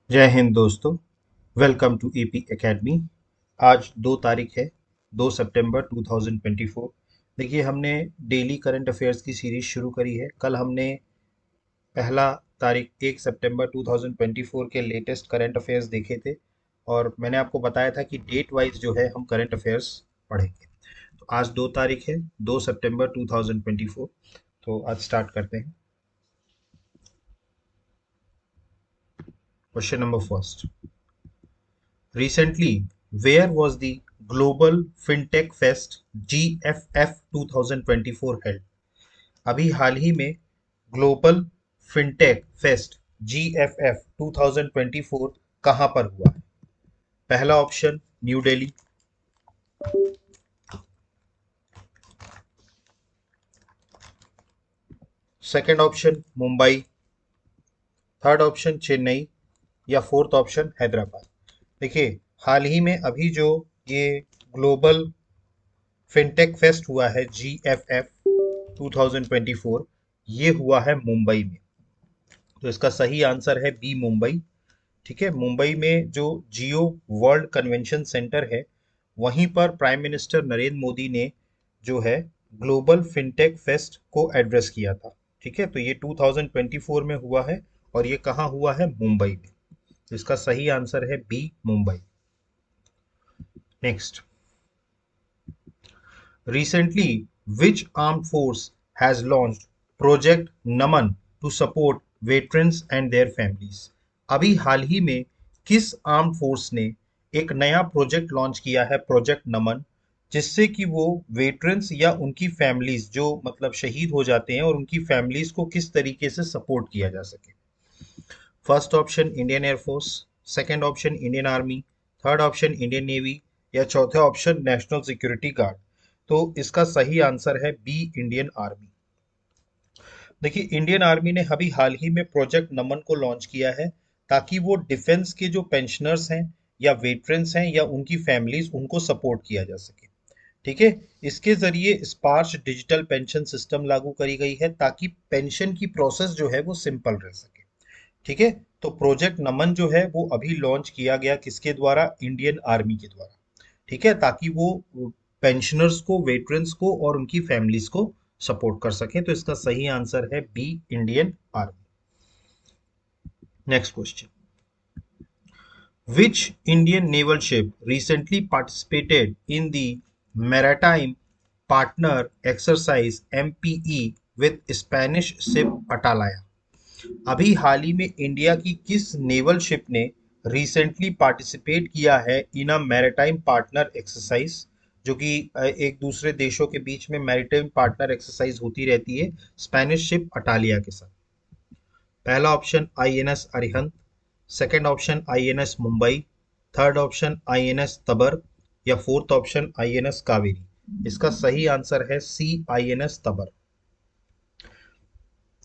जय हिंद दोस्तों। Welcome to AP academy. आज 2 तारीख है, 2 सितंबर 2024। देखिए, हमने डेली करंट अफेयर्स की सीरीज शुरू करी है। कल हमने पहला तारीख 1 सितंबर 2024 के लेटेस्ट करंट अफेयर्स देखे थे और मैंने आपको बताया था कि डेट वाइज जो है हम करंट अफेयर्स पढ़ेंगे। तो आज 2 तारीख है, 2 सितंबर 2024। तो आज स्टार्ट करते हैं। Question number first. Recently, where was the Global FinTech Fest GFF 2024 held? अभी हाल ही में ग्लोबल फिनटेक फेस्ट GFF 2024 कहाँ पर हुआ है? पहला option new Delhi, second option Mumbai, third option Chennai या फोर्थ ऑप्शन हैदराबाद। देखिए, हाल ही में अभी जो ये ग्लोबल फिनटेक फेस्ट हुआ है GFF 2024, ये हुआ है मुंबई में। तो इसका सही आंसर है बी, मुंबई। ठीक है, मुंबई में जो जियो वर्ल्ड कन्वेंशन सेंटर है, वहीं पर प्राइम मिनिस्टर नरेंद्र मोदी ने जो है ग्लोबल फिनटेक फेस्ट को एड्रेस किया था। ठीक है, तो ये 2024 में हुआ है और ये कहाँ हुआ है? मुंबई में। तो इसका सही आंसर है B, Mumbai. Next. Recently, which armed force has launched Project Naman to support veterans and their families? अभी हाल ही में किस आर्म फोर्स ने एक नया प्रोजेक्ट लॉन्च किया है, प्रोजेक्ट नमन, जिससे कि वो वेटरन्स या उनकी फैमिलीज जो मतलब शहीद हो जाते हैं और उनकी फैमिलीज को किस तरीके से सपोर्ट किया जा सके? First option Indian air force, second option Indian army, third option Indian navy या चौथा ऑप्शन नेशनल सिक्योरिटी गार्ड। तो इसका सही आंसर है बी, इंडियन आर्मी। देखिए, इंडियन आर्मी ने अभी हाल ही में प्रोजेक्ट नमन को लॉन्च किया है ताकि वो डिफेंस के जो पेंशनर्स हैं या वेटरन्स हैं या उनकी फैमिलीज, उनको सपोर्ट किया जा सके। ठीक है, इसके जरिए स्पार्श डिजिटल पेंशन सिस्टम लागू करी गई है ताकि पेंशन की प्रोसेस जो है वो सिंपल रह सके। ठीक है, तो प्रोजेक्ट नमन जो है वो अभी लॉन्च किया गया किसके द्वारा? इंडियन आर्मी के द्वारा। ठीक है, ताकि वो पेंशनर्स को, वेटरन्स को और उनकी फैमिलीज को सपोर्ट कर सकें। तो इसका सही आंसर है B, Indian army. Next question. Which Indian naval ship recently participated in the Maritime Partner Exercise MPE with Spanish ship Atalaya? अभी हाल ही में इंडिया की किस नेवल शिप ने रिसेंटली पार्टिसिपेट किया है इन अ मैरिटाइम पार्टनर एक्सरसाइज, जो कि एक दूसरे देशों के बीच में मैरिटाइम पार्टनर एक्सरसाइज होती रहती है स्पेनिश शिप अटालिया के साथ? पहला option INS Arihant, second option INS Mumbai, third option INS Tabar या फोर्थ ऑप्शन आईएनएस कावेरी। इसका सही आंसर है सी, आईएनएस तबर।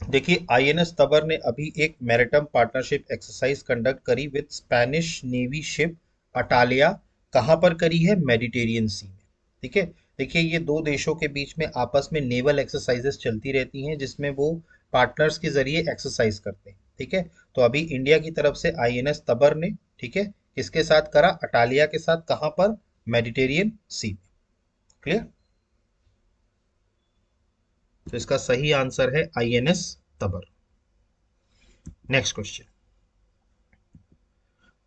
देखिए, आईएनएस तबर ने अभी एक मैरिटाइम पार्टनरशिप एक्सरसाइज कंडक्ट करी विद स्पेनिश नेवी शिप अटालिया। कहां पर करी है? मेडिटेरियन सी में। ठीक है, देखिए, ये दो देशों के बीच में आपस में नेवल एक्सरसाइजेस चलती रहती हैं जिसमें वो पार्टनर्स के जरिए एक्सरसाइज करते हैं। ठीक है, तो अभी इंडिया की तरफ से आईएनएस तबर ने, ठीक है, किसके साथ करा? अटालिया के साथ। कहां पर? मेडिटेरियन सी में। क्लियर? तो इसका सही आंसर है INS Tabar. Next question.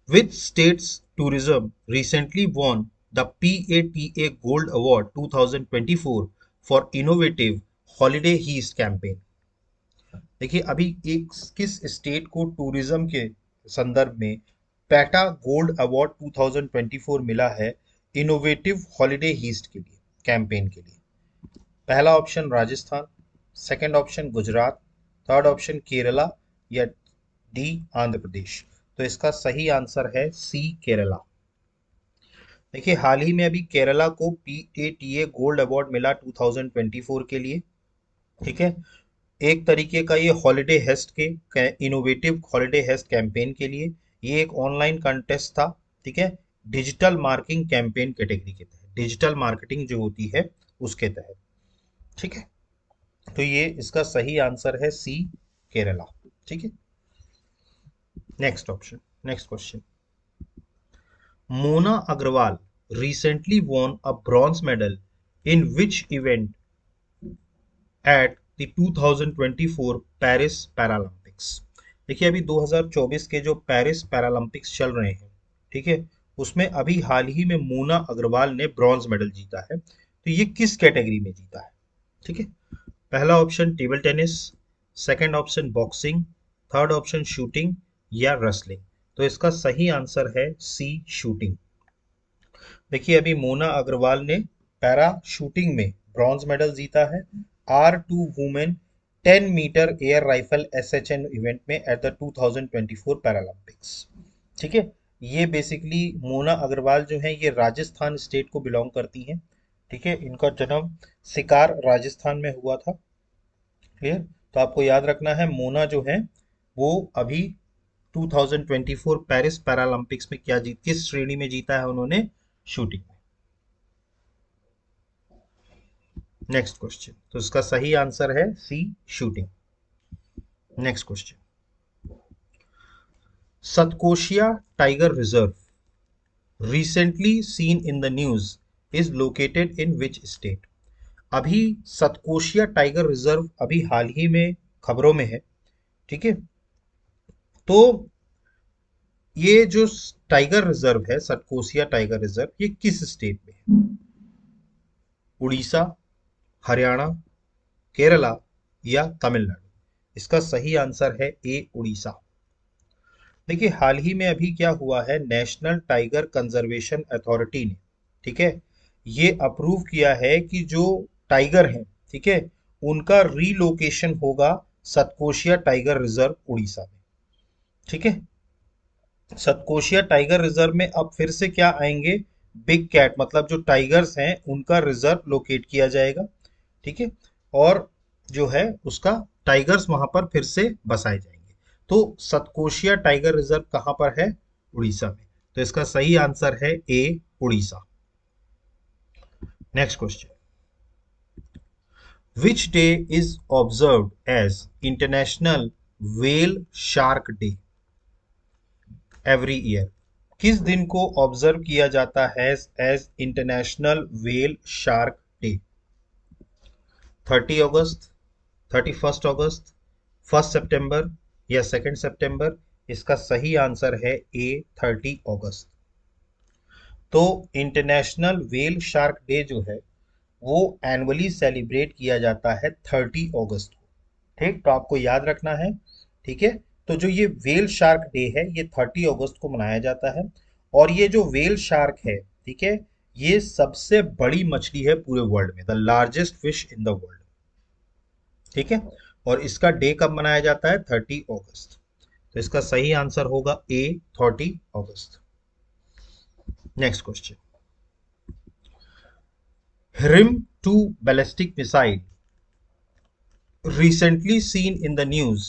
Which state's tourism recently won the PATA Gold Award 2024 for innovative holiday heist campaign? देखिए, अभी एक किस स्टेट को टूरिज्म के संदर्भ में पैटा गोल्ड अवार्ड 2024 मिला है इनोवेटिव हॉलिडे हीस्ट के लिए, कैंपेन के लिए? पहला option Rajasthan, second option Gujarat, third option Kerala या डी, आंध्र प्रदेश। तो इसका सही आंसर है सी, केरला। देखिए, हाल ही में अभी केरला को पीएटीए गोल्ड अवार्ड मिला 2024 के लिए। ठीक है, एक तरीके का ये हॉलिडे हेस्ट के इनोवेटिव हॉलिडे हेस्ट कैंपेन के लिए ये एक ऑनलाइन कंटेस्ट था। ठीक है, डिजिटल मार्केटिंग कैंपेन कैटेगरी के तहत, डिजिटल मार्केटिंग जो होती है उसके तहत। ठीक है, तो ये इसका सही आंसर है सी, केरला। ठीक है, next option. Next question, Mona Agarwal recently won a bronze medal in which event at the 2024 Paris Paralympics. देखिए अभी 2024 के जो पेरिस पैरालंपिक्स चल रहे हैं, ठीक है, उसमें अभी हाल ही में मोना अग्रवाल ने ब्रॉन्ज मेडल जीता है। तो ये किस कैटेगरी में जीता है? ठीक है, पहला option table tennis, second option boxing, third option shooting या रेसलिंग। तो इसका सही आंसर है सी, शूटिंग। देखिए अभी मोना अग्रवाल ने पैरा शूटिंग में ब्रॉन्ज मेडल जीता है R2 women 10 metre air rifle SHN event में एट द 2024 पैरालंपिक्स। ठीक है, ये बेसिकली मोना अग्रवाल जो है ये राजस्थान स्टेट को बिलोंग करती हैं। ठीक है, इनका जन्म सिकार राजस्थान में हुआ था। क्लियर? तो आपको याद रखना है मोना जो है वो अभी 2024 पेरिस पैरालंपिक्स में क्या जीत, किस श्रेणी में जीता है उन्होंने? शूटिंग में। नेक्स्ट क्वेश्चन, तो इसका सही आंसर है C, shooting. Next question, Satkosia tiger reserve recently seen in the news is located in which state? अभी सतकोशिया टाइगर रिजर्व अभी हाल ही में खबरों में है। ठीक है, तो ये जो टाइगर रिजर्व है, सतकोशिया टाइगर रिजर्व, ये किस स्टेट में है? उड़ीसा, हरियाणा, केरला या तमिलनाडु? इसका सही आंसर है ए, उड़ीसा। देखिए हाल ही में अभी क्या हुआ है, नेशनल टाइगर कंजर्वेशन अथॉरिटी ने, ठीक है, ये अप्रूव किया है कि जो टाइगर हैं, ठीक है, उनका रीलोकेशन होगा सतकोशिया टाइगर रिजर्व उड़ीसा में। ठीक है, सतकोशिया टाइगर रिजर्व में अब फिर से क्या आएंगे, बिग कैट, मतलब जो टाइगर्स हैं उनका रिजर्व लोकेट किया जाएगा। ठीक है, और जो है उसका टाइगर्स वहां पर फिर से बसाए जाएंगे। तो सतकोशिया टाइगर रिजर्व कहां पर है? उड़ीसा में। तो इसका सही आंसर है A, Orissa. Next question, which day is observed as international whale shark day every year? किस दिन को ऑब्जर्व किया जाता है as international whale shark day? 30 अगस्त, 31 अगस्त, 1 सितंबर या 2 सितंबर? इसका सही आंसर है ए, 30 अगस्त। तो इंटरनेशनल व्हेल शार्क डे जो है वो एनुअली सेलिब्रेट किया जाता है 30 अगस्त को। ठीक, तो आपको याद रखना है। ठीक है, तो जो ये व्हेल शार्क डे है ये 30 अगस्त को मनाया जाता है। और ये जो व्हेल शार्क है, ठीक है, ये सबसे बड़ी मछली है पूरे वर्ल्ड में, the largest fish in the world. ठीक है, और इसका डे कब मनाया जाता है? 30 अगस्त। तो इसका सही आंसर होगा ए, 30 अगस्त। नेक्स्ट क्वेश्चन, हिरिम 2 ballistic missile recently seen in the news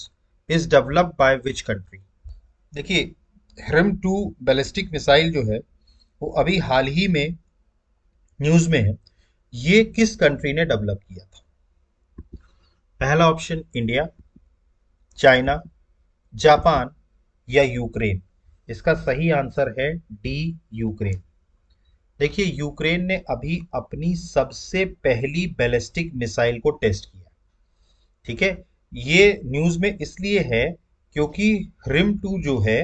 is developed by which country? देखिए हिरम 2 बैलिस्टिक मिसाइल जो है वो अभी हाल ही में न्यूज में है, ये किस कंट्री ने डेवलप किया था? पहला ऑप्शन इंडिया, चाइना, जापान या यूक्रेन? इसका सही आंसर है डी, यूक्रेन। देखिए यूक्रेन ने अभी अपनी सबसे पहली बैलिस्टिक मिसाइल को टेस्ट किया। ठीक है, ये न्यूज में इसलिए है क्योंकि हिरिम 2 जो है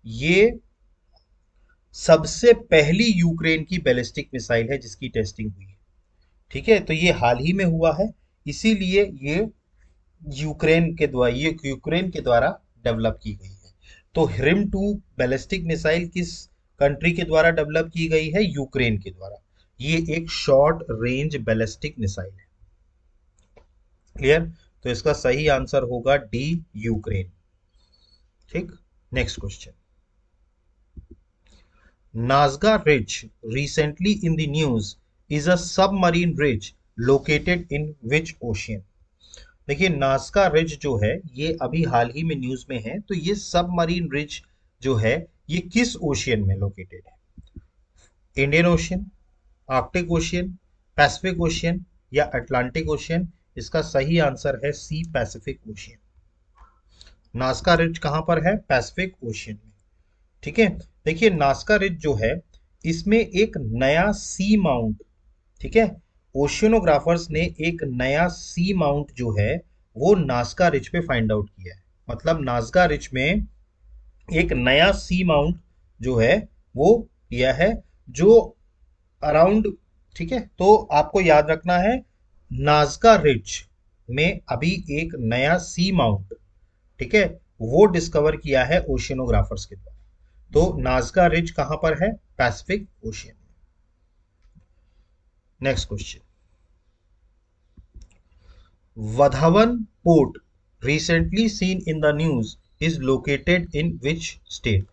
ये सबसे पहली यूक्रेन की बैलिस्टिक मिसाइल है जिसकी टेस्टिंग हुई है। ठीक है, तो ये हाल ही में हुआ है, इसीलिए ये यूक्रेन के द्वारा डेवलप की गई है। तो हिरिम 2 बैलिस्टिक मिसाइल किस कंट्री के द्वारा डेवलप की गई है? यूक्रेन के द्वारा। ये एक शॉर्ट रेंज बैलिस्टिक मिसाइल है। क्लियर? तो इसका सही आंसर होगा डी, यूक्रेन। ठीक, next question, Nazca ridge recently in the news is a submarine ridge located in which ocean? देखिए नाजका रिज जो है ये अभी हाल ही में न्यूज में है, तो ये सबमरीन रिज जो है ये किस ओशियन में लोकेटेड है? Indian ocean, Arctic ocean, Pacific ocean या अटलांटिक ओशियन? इसका सही आंसर है सी, पैसिफिक ओशियन। नाजका रिज कहां पर है? पैसिफिक ओशियन में। ठीक है। देखिए नास्का रिज जो है, इसमें एक नया सी माउंट, ठीक है, ओशियनोग्राफर्स ने एक नया सी माउंट जो है वो नास्का रिज पे फाइंड आउट किया है। मतलब नास्का रिज में एक नया सी माउंट जो है वो किया है, जो अराउंड, ठीक है, तो आपको याद रखना है नाजका रिज में अभी एक नया सी माउंट, ठीक है, वो डिस्कवर किया है ओशियनोग्राफर्स के द्वारा। तो नाजका रिज कहां पर है? Pacific Ocean. Next question, Vadhavan port recently seen in the news is located in which state?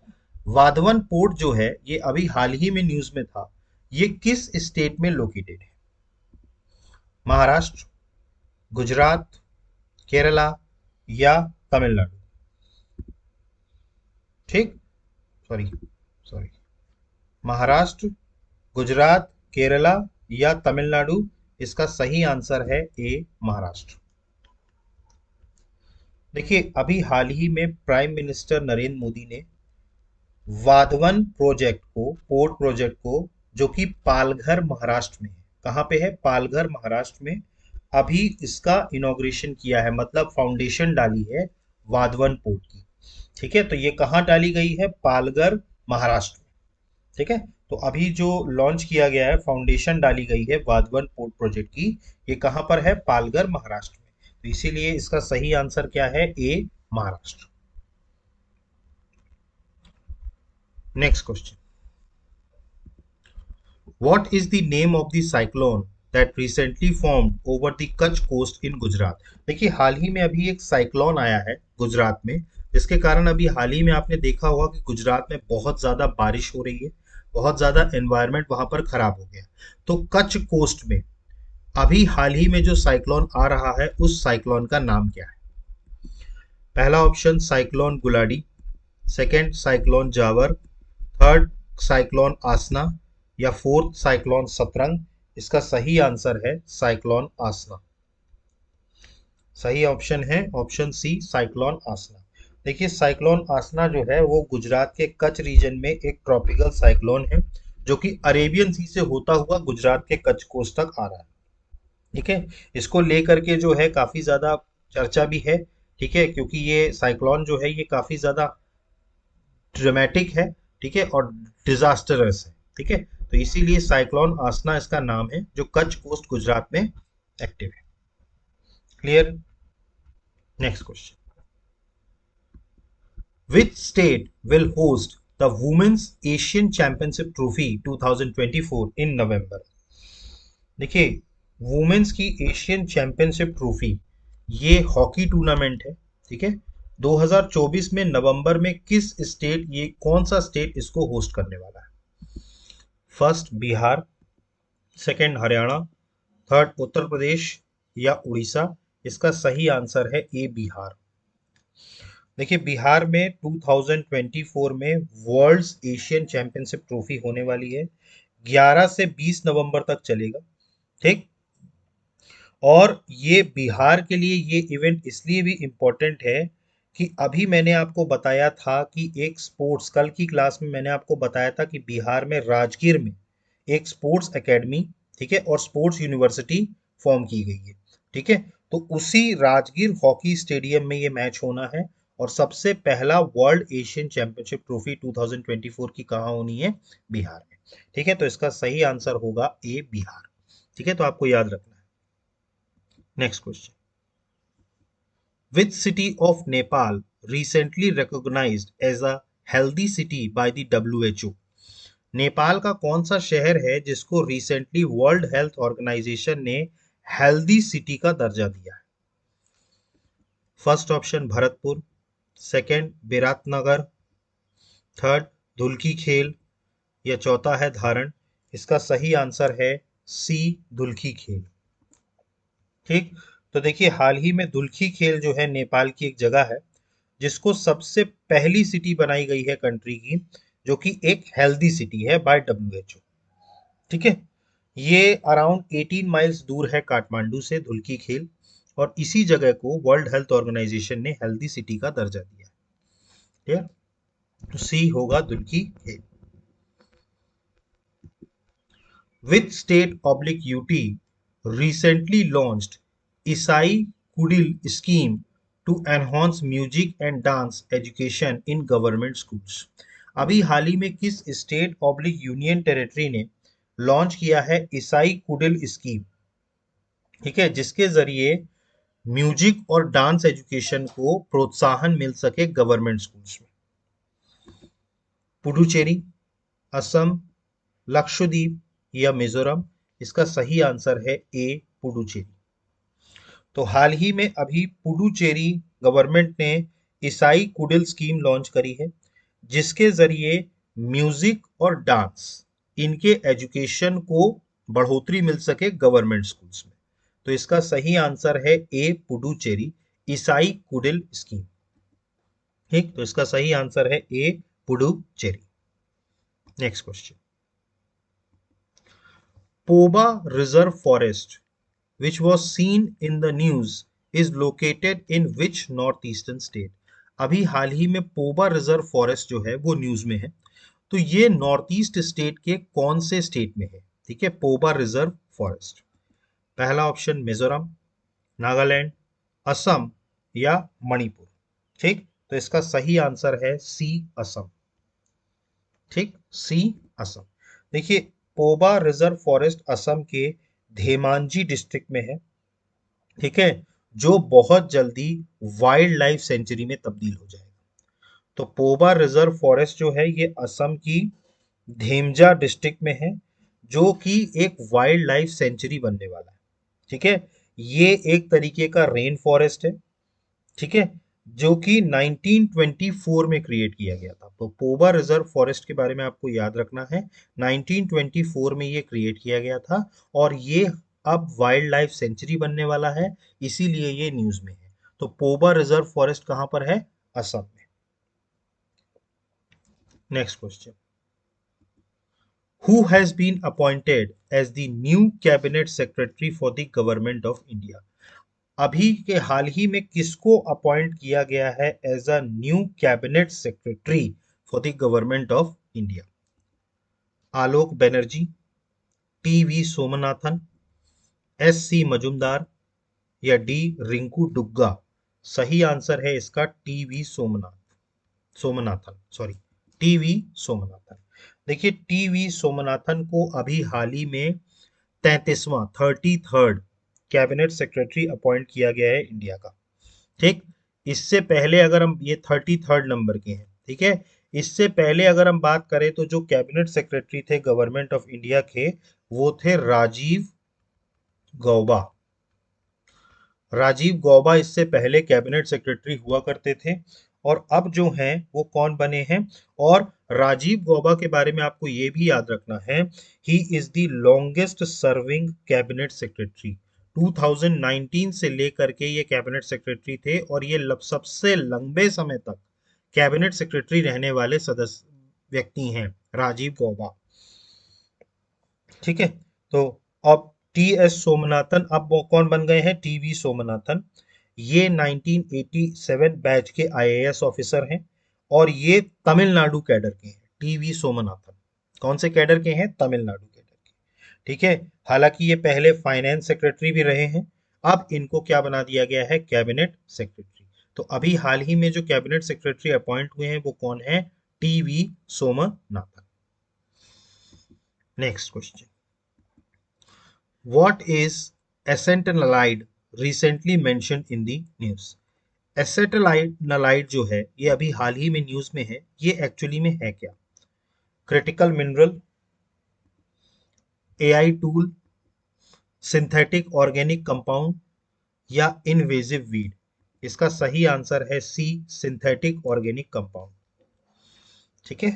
Vadhavan port जो है ये अभी हाल ही में न्यूज में था, ये किस स्टेट में लोकेटेड है? महाराष्ट्र, गुजरात, केरला या तमिलनाडु? ठीक, सॉरी सॉरी, महाराष्ट्र, गुजरात, केरला या तमिलनाडु? इसका सही आंसर है ए, महाराष्ट्र। देखिए अभी हाल ही में प्राइम मिनिस्टर नरेंद्र मोदी ने वाधवन प्रोजेक्ट को, पोर्ट प्रोजेक्ट को, जो कि पालघर महाराष्ट्र में है, कहाँ पे है? पालघर महाराष्ट्र में, अभी इसका इनॉग्रेशन किया है, मतलब फाउंडेशन डाली है वाधवन पोर्ट की। ठीक है, तो ये कहाँ डाली गई है? पालघर महाराष्ट्र में। ठीक है, तो अभी जो लॉन्च किया गया है, फाउंडेशन डाली गई है वाधवन पोर्ट प्रोजेक्ट की, ये कहाँ पर है? पालघर महाराष्ट्र में। तो इसीलिए इसका सही आंसर क्या है? A, Maharashtra. Next question, What is the name of the cyclone that recently formed over the Kutch coast in Gujarat? देखिए हाल ही में अभी एक साइक्लोन आया है गुजरात में, जिसके कारण अभी हाल ही में आपने देखा होगा कि गुजरात में बहुत ज्यादा बारिश हो रही है, बहुत ज्यादा एनवायरनमेंट वहां पर खराब हो गया। तो कच्छ कोस्ट में अभी हाल ही में जो साइक्लोन आ रहा है, उस साइक्लोन का नाम क्या है? पहला ऑप्शन साइक्लोन गुलाडी, सेकंड साइक्लोन जावर, थर्ड साइक्लोन आसना या फोर्थ साइक्लोन सतरंग? इसका सही आंसर है साइक्लोन आसना। सही ऑप्शन है ऑप्शन सी, साइक्लोन आसना। देखिए साइक्लोन आसना जो है वो गुजरात के कच्छ रीजन में एक ट्रॉपिकल साइक्लोन है, जो कि अरेबियन सी से होता हुआ गुजरात के कच्छ कोस्ट तक आ रहा है। ठीक है, इसको लेकर के जो है काफी ज्यादा चर्चा भी है। ठीक है, क्योंकि ये साइक्लोन जो है ये काफी ज्यादा ड्रामेटिक है, ठीक है, और डिजास्टरस है। ठीक है, तो इसीलिए साइक्लोन आसना इसका नाम है, जो कच्छ कोस्ट गुजरात में एक्टिव है। Clear? Next question, which state will host the women's Asian championship trophy 2024 in November? देखिए वुमेन्स की एशियन चैंपियनशिप ट्रॉफी ये हॉकी टूर्नामेंट है। ठीक है, 2024 में नवंबर में किस स्टेट, ये कौन सा स्टेट इसको होस्ट करने वाला है? First Bihar, second Haryana, third Uttar Pradesh या उड़ीसा? इसका सही आंसर है ए, बिहार। देखिए बिहार में 2024 में वर्ल्ड्स एशियन चैंपियनशिप ट्रॉफी होने वाली है, 11 से 20 नवंबर तक चलेगा। ठीक, और ये बिहार के लिए ये इवेंट इसलिए भी इम्पोर्टेंट है कि अभी मैंने आपको बताया था कि एक स्पोर्ट्स, कल की क्लास में मैंने आपको बताया था कि बिहार में राजगीर में एक स्पोर्ट्स एकेडमी, ठीक है, और स्पोर्ट्स यूनिवर्सिटी फॉर्म की गई है। ठीक है, तो उसी राजगीर हॉकी स्टेडियम में ये मैच होना है, और सबसे पहला वर्ल्ड एशियन चैंपियनशिप ट्रॉफी 2024 की कहाँ होनी है? बिहार में। ठीक है, तो इसका सही आंसर होगा ए, बिहार। ठीक है, तो आपको याद रखना है। Next question, which city of Nepal recently recognized as a healthy city by the WHO? Nepal का कौन सा शहर है जिसको रिसेंटली वर्ल्ड हेल्थ ऑर्गेनाइजेशन ने हेल्दी सिटी का दर्जा दिया है? First option Bharatpur, second Biratnagar, third Dhulikhel या चौथा है धारण? इसका सही आंसर है सी, धुल्की खेल। ठीक, तो देखिए हाल ही में धुल्की खेल जो है नेपाल की एक जगह है, जिसको सबसे पहली सिटी बनाई गई है कंट्री की, जो कि एक हेल्दी सिटी है बाय WHO। ठीक है, ये अराउंड 18 माइल्स दूर है काठमांडू से, धुल्की खेल, और इसी जगह को वर्ल्ड हेल्थ ऑर्गेनाइजेशन ने हेल्दी सिटी का दर्जा दिया है। तो सी होगा दुल्की ए। Which state oblique UT recently launched Isai Kudil scheme to enhance music and dance education in government schools? अभी हाल ही में किस स्टेट ऑब्लिक यूनियन टेरिटरी ने लॉन्च किया है ईसाई कुडिल स्कीम, ठीक है, जिसके जरिए म्यूजिक और डांस एजुकेशन को प्रोत्साहन मिल सके गवर्नमेंट स्कूल्स में? पुडुचेरी, असम, लक्षद्वीप या मिजोरम? इसका सही आंसर है ए, पुडुचेरी। तो हाल ही में अभी पुडुचेरी गवर्नमेंट ने ईसाई कुडिल स्कीम लॉन्च करी है, जिसके जरिए म्यूजिक और डांस इनके एजुकेशन को बढ़ोतरी मिल सके गवर्नमेंट स्कूल्स में। तो इसका सही आंसर है ए, पुडुचेरी ईसाई कुडिल स्कीम। ठीक, तो इसका सही आंसर है A, Puducherry. Next question. Poba reserve forest which was seen in the news is located in which north eastern state? अभी हाल ही में पोबा रिजर्व फॉरेस्ट जो है वो न्यूज में है, तो ये नॉर्थ ईस्ट स्टेट के कौन से स्टेट में है? ठीक है, पोबा रिजर्व फॉरेस्ट। पहला ऑप्शन मिजोरम, नागालैंड, असम या मणिपुर। ठीक, तो इसका सही आंसर है सी, असम। ठीक, सी, असम। देखिए, पोबा रिजर्व फॉरेस्ट असम के धेमांजी डिस्ट्रिक्ट में है, ठीक है, जो बहुत जल्दी वाइल्ड लाइफ सेंचुरी में तब्दील हो जाएगा। तो पोबा रिजर्व फॉरेस्ट जो है ये असम की धेमजा डिस्ट्रिक्ट में है, जो कि एक वाइल्ड लाइफ सेंचुरी बनने वाला है। ठीक है, ये एक तरीके का रेन फॉरेस्ट है, ठीक है, जो कि 1924 में क्रिएट किया गया था। तो पोबा रिजर्व फॉरेस्ट के बारे में आपको याद रखना है, 1924 में ये क्रिएट किया गया था और ये अब वाइल्ड लाइफ सेंचुरी बनने वाला है, इसीलिए ये न्यूज में है। तो पोबा रिजर्व फॉरेस्ट कहां पर है? असम में। Next question. Who has been appointed as the new cabinet secretary for the government of India? अभी के हाल ही में किसको अपॉइंट किया गया है as a new cabinet secretary for the government of India? Alok Banerjee, TV Somanathan, S C Majumdar या डी रिंकू डुग्गा? सही आंसर है इसका TV Somanathan, sorry, TV Somanathan. देखिए, टीवी सोमनाथन को अभी हाल ही में 33वां कैबिनेट सेक्रेटरी अपॉइंट किया गया है इंडिया का। ठीक, इससे पहले अगर हम, ये 33rd नंबर के हैं, ठीक है, इससे पहले अगर हम बात करें तो जो कैबिनेट सेक्रेटरी थे गवर्नमेंट ऑफ इंडिया के, वो थे राजीव गौबा। राजीव गौबा इससे पहले कैबिनेट सेक्रेटरी हुआ करते थे, और अब जो हैं वो कौन बने हैं? और राजीव गौबा के बारे में आपको ये भी याद रखना है, he is the longest serving cabinet secretary. 2019 से लेकर के ये कैबिनेट सेक्रेटरी थे, और ये सबसे लंबे समय तक कैबिनेट सेक्रेटरी रहने वाले सदस्य व्यक्ति हैं, राजीव गौबा। ठीक है, तो अब टी एस सोमनाथन अब वो कौन बन गए हैं? टीवी सोमनाथन। ये 1987 बैच के आईएएस ऑफिसर हैं, और ये तमिलनाडु कैडर के हैं। टीवी सोमनाथन कौन से कैडर के हैं? तमिलनाडु कैडर के। ठीक है, हालांकि ये पहले फाइनेंस सेक्रेटरी भी रहे हैं, अब इनको क्या बना दिया गया है? Cabinet secretary. तो अभी हाल ही में जो कैबिनेट सेक्रेटरी अपॉइंट हुए हैं वो कौन है? TV Somanathan. Next question. What is acetaldehyde recently mentioned in the news? एसेटलाइट जो है ये अभी हाल ही में न्यूज में है, ये एक्चुअली में है क्या? Critical mineral, AI tool, synthetic organic compound या इनवेजिव वीड? इसका सही आंसर है सी, सिंथेटिक ऑर्गेनिक कंपाउंड। ठीक है,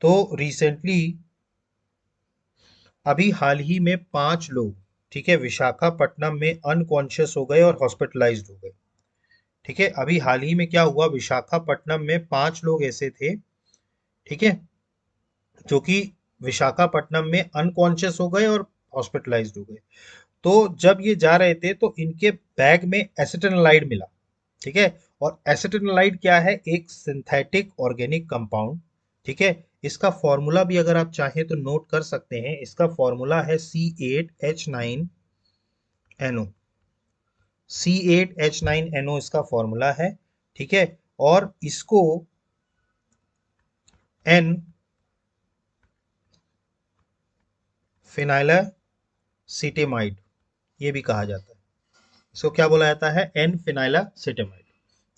तो रिसेंटली अभी हाल ही में 5 लोग, ठीक है, विशाखापट्टनम में अनकॉन्शियस हो गए और हॉस्पिटलाइज्ड हो गए। ठीक है, अभी हाल ही में क्या हुआ, विशाखापट्टनम में 5 लोग ऐसे थे, ठीक है, जो कि विशाखापट्टनम में अनकॉन्शियस हो गए और हॉस्पिटलाइज्ड हो गए। तो जब ये जा रहे थे तो इनके बैग में एसिटाइलिन मिला, ठीक है, और एसिटाइलिन क्या है? एक सिंथेटिक ऑर्गेनिक कंपाउंड ठीक है, इसका फॉर्मूला भी अगर आप चाहें तो नोट कर सकते हैं। इसका फॉर्मूला है C8H9NO। C8H9NO इसका फॉर्मूला है। ठीक है, और इसको एन फिनाइलासिटेमाइड ये भी कहा जाता है। इसको क्या बोला जाता है? एन फिनाइलासिटेमाइड।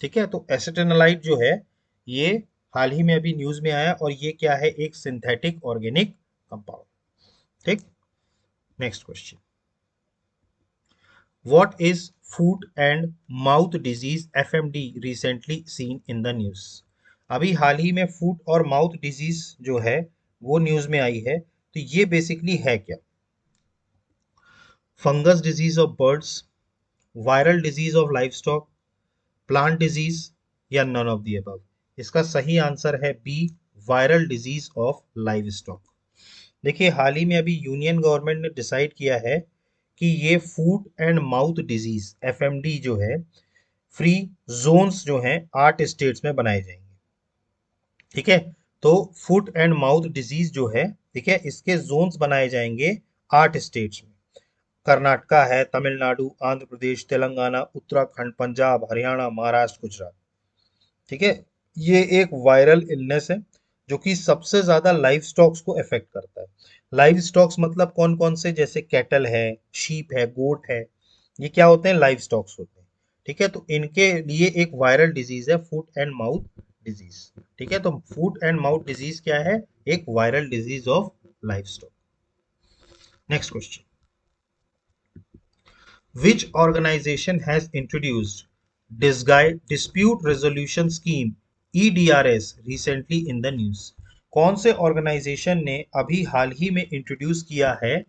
ठीक है, तो एसिटेनोलाइट जो है ये हाल ही में अभी न्यूज में आया, और ये क्या है? एक सिंथेटिक ऑर्गेनिक कंपाउंड। ठीक, next question. What is foot and mouth disease FMD recently seen in the news? अभी हाल ही में फूट और माउथ डिजीज जो है वो न्यूज में आई है। तो ये बेसिकली है क्या? Fungus disease of birds, viral disease of life stock, plant disease, या नन ऑफ दी अबव? इसका सही आंसर है B, viral disease of live stock. देखिए, हाल ही में अभी यूनियन गवर्नमेंट ने डिसाइड किया है कि ये foot and mouth disease FMD जो है फ्री जोन्स जो हैं 8 स्टेट्स में बनाए जाएंगे। ठीक है, तो फुट एंड माउथ डिजीज जो है, ठीक है, इसके जोन्स बनाए जाएंगे 8 स्टेट्स में। कर्नाटका है, तमिलनाडु, आंध्र प्रदेश, तेलंगाना, उत्तराखंड, पंजाब, हरियाणा, महाराष्ट्र, गुजरात। ठीक है, ये एक वायरल इलनेस है जो कि सबसे ज्यादा लाइव स्टॉक्स को अफेक्ट करता है। लाइव स्टॉक्स मतलब कौन कौन से? जैसे कैटल है, शीप है, गोट है, ये क्या होते हैं? लाइव स्टॉक्स होते हैं। ठीक है, तो इनके लिए एक वायरल डिजीज है फुट एंड माउथ डिजीज। ठीक है, तो फुट एंड माउथ डिजीज क्या है? एक viral disease of live stock. Next question. Which organization has introduced Dispute Resolution Scheme EDRS recently in the news? कौन से ऑर्गेनाइजेशन ने अभी हाल ही में इंट्रोड्यूस किया है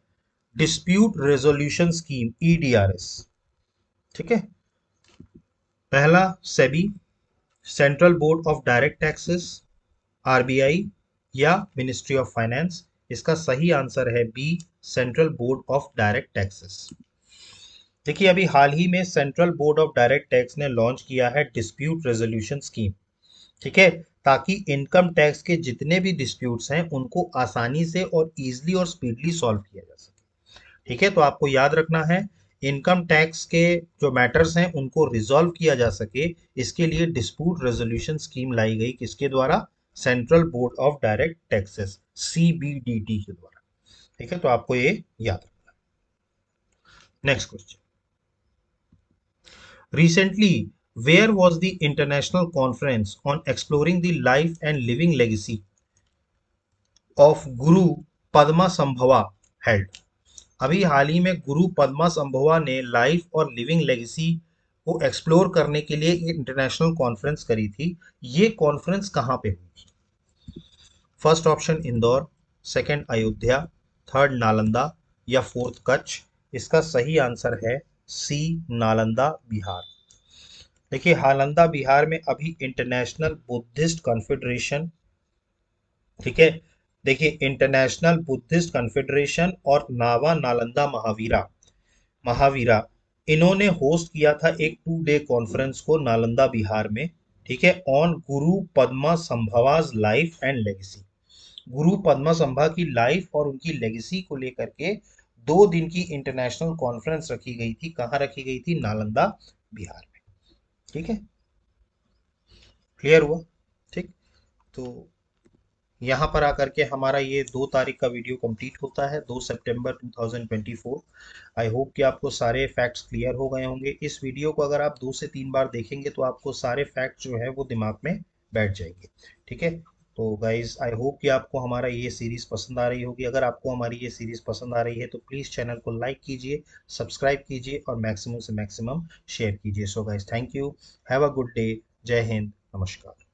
डिस्प्यूट रेजोल्यूशन स्कीम EDRS? ठीक है, पहला SEBI, central board of direct taxes, RBI, या मिनिस्ट्री ऑफ फाइनेंस? इसका सही आंसर है B, central board of direct taxes. देखिए, अभी हाल ही में central board of direct tax ने लॉन्च किया है डिस्प्यूट रेजोल्यूशन स्कीम। ठीक है, ताकि इनकम टैक्स के जितने भी डिस्प्यूट्स हैं उनको आसानी से और इजीली और स्पीडली सॉल्व किया जा सके। ठीक है, तो आपको याद रखना है, इनकम टैक्स के जो मैटर्स हैं उनको रिजॉल्व किया जा सके, इसके लिए डिस्प्यूट रेजोल्यूशन स्कीम लाई गई। किसके द्वारा? Central board of direct taxes, CBDT के द्वारा। ठीक है, तो आपको ये याद रखना है। Next question. Recently, where was the international conference on exploring the life and living legacy of Guru Padmasambhava held? अभी हाल ही में गुरु पद्मासंभवा ने लाइफ और लिविंग लेगेसी को एक्सप्लोर करने के लिए एक इंटरनेशनल कॉन्फ्रेंस करी थी। ये कॉन्फ्रेंस कहाँ पे हुई थी? First option Indore, second Ayodhya, third Nalanda, या फोर्थ कच्छ? इसका सही आंसर है सी, नालंदा, बिहार। देखिए, नालंदा बिहार में अभी इंटरनेशनल बुद्धिस्ट कॉन्फेडरेशन, ठीक है, देखिए इंटरनेशनल बुद्धिस्ट कॉन्फेडरेशन और नावा नालंदा महावीरा महावीरा इन्होंने होस्ट किया था एक 2 डे कॉन्फ्रेंस को नालंदा बिहार में। ठीक है, on Guru Padma संभवाज life and legacy. गुरु पद्मा संभा की लाइफ और उनकी लेगेसी को लेकर के 2 दिन की इंटरनेशनल कॉन्फ्रेंस रखी गई थी। कहाँ रखी गई थी? नालंदा बिहार में। ठीक है, क्लियर हुआ? ठीक, तो यहाँ पर आकर के हमारा ये 2 तारीख का वीडियो कंप्लीट होता है, 2 सितंबर 2024। आई होप कि आपको सारे फैक्ट्स क्लियर हो गए होंगे। इस वीडियो को अगर आप 2 से 3 बार देखेंगे तो आपको सारे फैक्ट्स जो है वो दिमाग में बैठ जाएंगे। ठीक है, तो गाइज आई होप कि आपको हमारा ये सीरीज़ पसंद आ रही होगी। अगर आपको हमारी ये सीरीज़ पसंद आ रही है तो प्लीज़ चैनल को लाइक कीजिए, सब्सक्राइब कीजिए और मैक्सिमम से मैक्सिमम शेयर कीजिए। So guys, thank you, have a good day, जय हिंद, नमस्कार।